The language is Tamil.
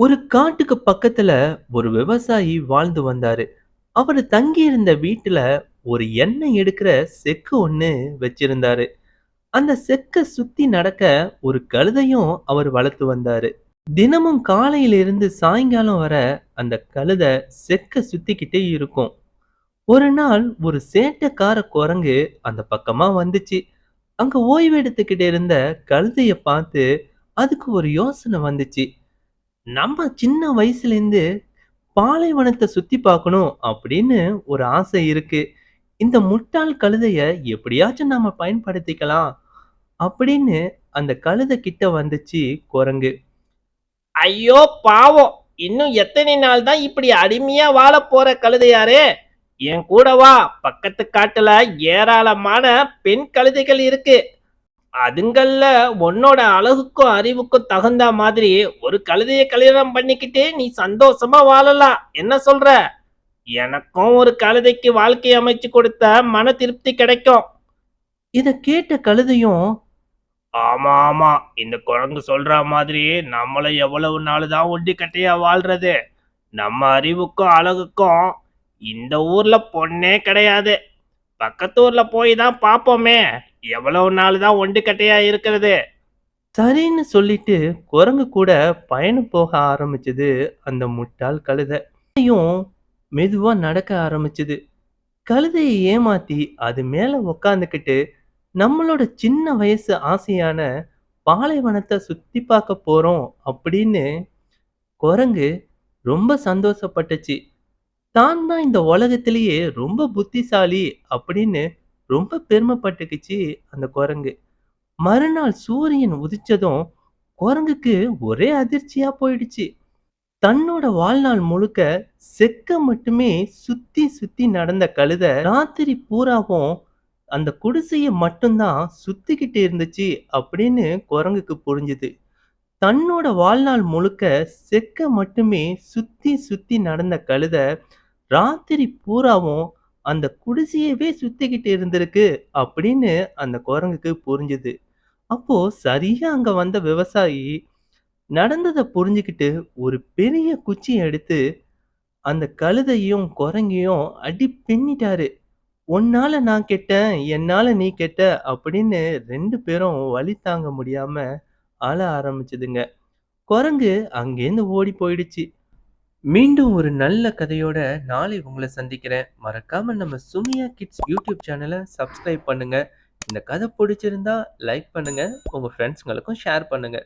ஒரு காட்டுக்கு பக்கத்துல ஒரு விவசாயி வாழ்ந்து வந்தாரு. அவரு தங்கியிருந்த வீட்டுல ஒரு எண்ணெய் எடுக்கிற செக்கு ஒண்ணு வச்சிருந்தாரு. அந்த செக்க சுத்தி நடக்க ஒரு கழுதையும் அவர் வளர்த்து வந்தாரு. தினமும் காலையில இருந்து சாயங்காலம் வர அந்த கழுதை செக்க சுத்திக்கிட்டே இருக்கும். ஒரு நாள் ஒரு சேட்டைக்கார குரங்கு அந்த பக்கமா வந்துச்சு. அங்க ஓய்வு எடுத்துக்கிட்டு இருந்த கழுதைய பார்த்து அதுக்கு ஒரு யோசனை வந்துச்சு. நம்ம சின்ன வயசுலேருந்து பாலைவனத்தை சுத்தி பார்க்கணும் அப்படின்னு ஒரு ஆசை இருக்கு. இந்த முட்டாள் கழுதைய எப்படியாச்சும் நாம பயன்படுத்திக்கலாம் அப்படின்னு அந்த கழுதை கிட்ட வந்துச்சு குரங்கு. ஐயோ பாவம்! இன்னும் எத்தனை நாள் தான் இப்படி அடிமையா வாழப் போற கழுதையாரே? என் கூட வா. பக்கத்து காட்டுல ஏராளமான பெண் கழுதைகள் இருக்கு. அதுங்கள்ல உன்னோட அழகுக்கும் அறிவுக்கும் தகுந்த மாதிரி ஒரு கழுதைய கல்யாணம் பண்ணிக்கிட்டு நீ சந்தோஷமா வாழலாம். என்ன சொல்ற? எனக்கும் ஒரு கழுதைக்கு வாழ்க்கை அமைச்சு கொடுத்த மன திருப்தி கிடைக்கும். இத கேட்ட கழுதையும், ஆமா ஆமா, இந்த குரங்கு சொல்ற மாதிரி நம்மள எவ்வளவு நாள் தான் ஒண்டி கட்டையா வாழ்றது? நம்ம அறிவுக்கும் அழகுக்கும் இந்த ஊர்ல பொண்ணே கிடையாது. பக்கத்து ஊர்ல போய் தான் பாப்போமே, எவ்வளவு நாள் தான் ஒண்டி கட்டையா இருக்கிறது. சரின்னு சொல்லிட்டு குரங்கு கூட பயணம் போக ஆரம்பிச்சது அந்த முட்டாள் கழுதை. கழுதையும் மெதுவா நடக்க ஆரம்பிச்சது. கழுதையை ஏமாத்தி அது மேல உக்காந்துக்கிட்டு நம்மளோட சின்ன வயசு ஆசையான பாலைவனத்தை சுத்தி பார்க்க போறோம் அப்படின்னு குரங்கு ரொம்ப சந்தோஷப்பட்டுச்சு. தான் தான் இந்த உலகத்திலேயே ரொம்ப புத்திசாலி அப்படின்னு ரொம்ப பெருமைப்பட்டுக்குச்சு அந்த குரங்கு. மறுநாள் சூரியன் உதிச்சதும் குரங்குக்கு ஒரே அதிர்ச்சியா போயிடுச்சு. தன்னோட வாழ்நாள் முழுக்க செக்க மட்டுமே சுத்தி சுத்தி நடந்த கழுதை ராத்திரி பூராவும் அந்த குடிசைய மட்டும்தான் சுத்திக்கிட்டு இருந்துச்சு அப்படின்னு குரங்குக்கு புரிஞ்சுது. தன்னோட வாழ்நாள் முழுக்க செக்க மட்டுமே சுத்தி சுத்தி நடந்த கழுதை ராத்திரி பூராவும் அந்த குடிசையவே சுத்திக்கிட்டு இருந்திருக்கு அப்படின்னு அந்த குரங்குக்கு புரிஞ்சுது. அப்போ சரியா அங்க வந்த விவசாயி நடந்தத புரிஞ்சுக்கிட்டு ஒரு பெரிய குச்சி எடுத்து அந்த கழுதையும் குரங்கையும் அடி பின்னிட்டாரு. "உன்னால நான் கெட்டேன், என்னால நீ கெட்ட" அப்படின்னு 2 பேரும் வலி தாங்க முடியாம அழ ஆரம்பிச்சதுங்க. குரங்கு அங்கேருந்து ஓடி போயிடுச்சு. மீண்டும் ஒரு நல்ல கதையோட நாளை உங்கள சந்திக்கிறேன். மறக்காம நம்ம சுமியா கிட்ஸ் யூடியூப் சேனல சப்ஸ்கிரைப் பண்ணுங்க. இந்த கதை பிடிச்சிருந்தா லைக் பண்ணுங்க. உங்க ஃப்ரெண்ட்ஸ்களுக்கும் ஷேர் பண்ணுங்க.